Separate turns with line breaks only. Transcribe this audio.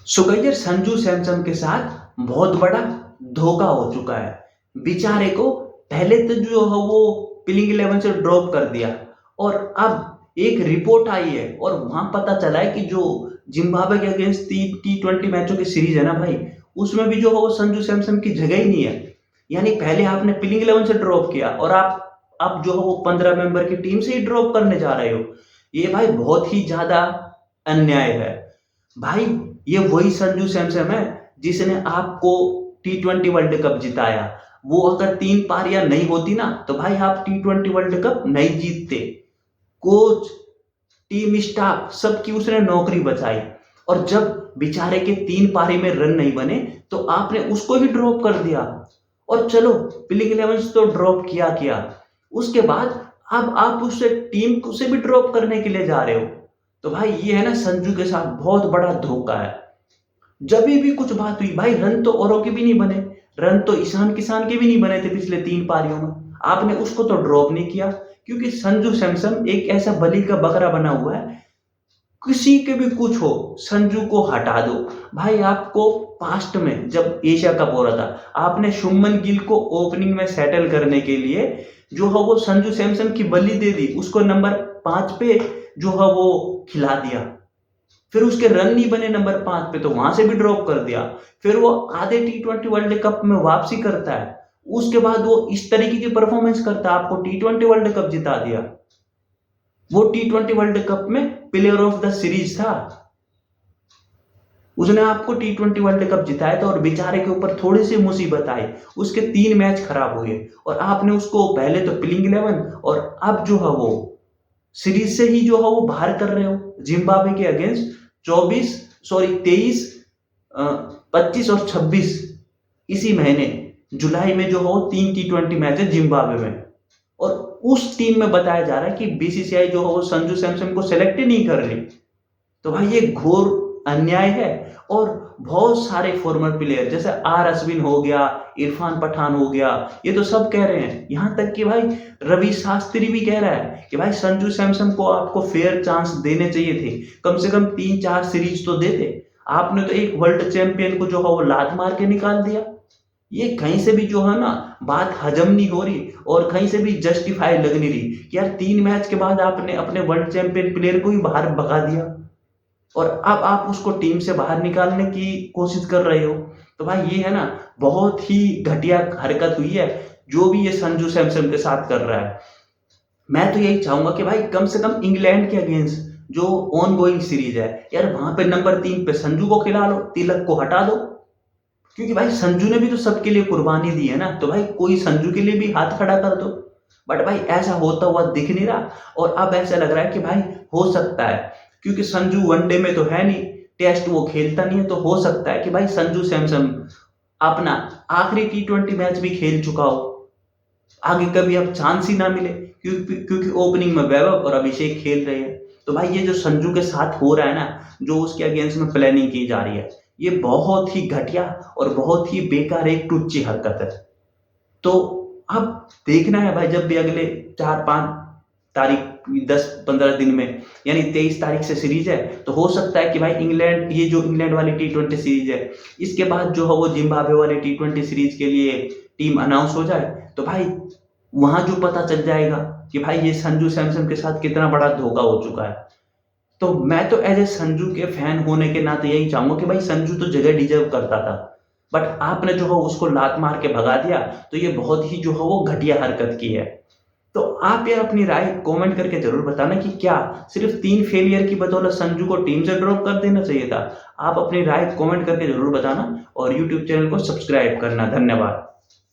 सुकैयर संजू सैमसन के साथ बहुत बड़ा धोखा हो चुका है। बेचारे को पहले तो जो है वो प्लेइंग 11 से ड्रॉप कर दिया और अब एक रिपोर्ट आई है और वहां पता चला है कि जो जिम्बाब्वे के अगेंस्ट T20 मैचों की सीरीज है ना भाई, उसमें भी जो है वो संजू सैमसन की जगह ही नहीं है। यानी पहले आपने प्लेइंग 11 से ड्रॉप किया और आप अब जो है वो 15 मेंबर की टीम से ही ड्रॉप करने जा रहे हो। ये भाई बहुत ही ज्यादा अन्याय है। भाई ये वही संजू सैमसन है जिसने आपको T20 वर्ल्ड कप जिताया। वो अगर 3 पारियां नहीं होती ना तो भाई आप T20 वर्ल्ड कप नहीं जीतते। कोच, टीम स्टाफ सबकी उसने नौकरी बचाई और जब बेचारे के 3 पारी में रन नहीं बने तो आपने उसको ही ड्रॉप कर दिया। और चलो प्लेइंग 11 तो ड्रॉप किया किया, उसके बाद अब आप उससे टीम को से भी ड्रॉप करने के लिए जा रहे हो। तो भाई ये है ना संजू के साथ बहुत बड़ा धोखा है। जब भी कुछ बात हुई भाई, रन तो औरों के भी नहीं बने, रन तो ईशान किसान के भी नहीं बने थे पिछले 3 पारियों में, आपने उसको तो ड्रॉप नहीं किया। क्योंकि संजू सैमसन एक ऐसा बलि का बकरा बना हुआ है, किसी के भी कुछ हो संजू को हटा दो। भाई आपको पास्ट में जब एशिया कप हो रहा था, आपने शुभमन गिल को ओपनिंग में सेटल करने के लिए जो है वो संजू सैमसन की बलि दे दी, उसको नंबर 5 पे जो है वो खिला दिया। फिर उसके रन नहीं बने नंबर 5 पे तो वहां से भी ड्रॉप कर दिया। फिर वो आधे T20 वर्ल्ड कप में वापसी करता है, उसके बाद वो इस तरीके की परफॉर्मेंस करता है, आपको T20 वर्ल्ड कप जिता दिया। वो T20 वर्ल्ड कप में प्लेयर ऑफ द सीरीज था, उसने आपको T20 वर्ल्ड कप जिताया था और बेचारे के ऊपर थोड़ी सी मुसीबत आई, उसके 3 मैच खराब हुए और आपने उसको पहले तो प्लेइंग 11 और अब जो है वो सीरीज से ही जो है वो बाहर कर रहे हो जिम्बाब्वे के अगेंस्ट 23, 25 और 26 इसी महीने जुलाई में जो हो 3 T20 मैच है जिम्बाब्वे में। और उस टीम में बताया जा रहा है कि बीसीसीआई जो है वो संजू सैमसन को सिलेक्ट ही नहीं कर रही। तो भाई ये घोर अन्याय है। और बहुत सारे फॉर्मर प्लेयर जैसे आर अश्विन हो गया, इरफान पठान हो गया, ये तो सब कह रहे हैं, यहां तक कि भाई रवि शास्त्री भी कह रहा है कि भाई संजू सैमसन को आपको फेयर चांस देने चाहिए थे, कम से कम 3-4 सीरीज तो देते। आपने तो एक वर्ल्ड चैंपियन को जो है वो लात मार के निकाल दिया। ये कहीं से भी जो है ना बात हजम नहीं हो रही और कहीं से भी जस्टिफाई लग नहीं रही कि यार 3 मैच के बाद आपने अपने वर्ल्ड चैंपियन प्लेयर को ही बाहर भगा दिया और अब आप उसको टीम से बाहर निकालने की कोशिश कर रहे हो। तो भाई ये है ना बहुत ही घटिया हरकत हुई है जो भी ये संजू सैमसन के साथ कर रहा है। मैं तो यही चाहूंगा कि भाई कम से कम इंग्लैंड के अगेंस्ट जो ऑन गोइंग सीरीज है यार, वहां पे नंबर 3 पे संजू को खिला लो, तिलक को हटा दो। क्योंकि भाई संजू ने भी तो सबके लिए कुर्बानी दी है ना, तो भाई कोई संजू के लिए भी हाथ खड़ा कर दो। बट भाई ऐसा होता हुआ दिख नहीं रहा और अब ऐसा लग रहा है कि भाई हो सकता है, क्योंकि संजू वनडे में तो है नहीं, टेस्ट वो खेलता नहीं है, तो हो सकता है कि भाई संजू सैमसन अपना आखिरी T20 मैच भी खेल चुका हो, आगे कभी अब चांस ही ना मिले। क्योंकि ओपनिंग में वैभव और अभिषेक खेल रहे हैं। तो भाई ये जो संजू के साथ हो रहा है ना, जो उसके अगेंस्ट में प्लानिंग की जा रही है, ये बहुत ही घटिया और बहुत ही बेकार एक टुच्ची हरकत है। तो अब देखना है भाई, जब भी अगले 4-5 तारीख 10-15 दिन में यानी 23 तारीख से सीरीज है, तो हो सकता है कि भाई इंग्लैंड, ये जो इंग्लैंड वाली T20 सीरीज है, इसके बाद जो है वो जिम्बाब्वे वाली T20 सीरीज के लिए टीम अनाउंस हो जाए, तो भाई वहां जो पता चल जाएगा कि भाई ये संजू सैमसन के साथ कितना बड़ा धोखा हो चुका है। तो मैं तो एज ए संजू के फैन होने के नाते यही चाहूंगा कि भाई संजू तो जगह डिजर्व करता था, बट आपने जो है उसको लात मार के भगा दिया, तो ये बहुत ही जो है वो घटिया हरकत की है। तो आप यार अपनी राय कमेंट करके जरूर बताना कि क्या सिर्फ 3 फेलियर की बदौलत संजू को टीम से ड्रॉप कर देना चाहिए था। आप अपनी राय कमेंट करके जरूर बताना और यूट्यूब चैनल को सब्सक्राइब करना। धन्यवाद।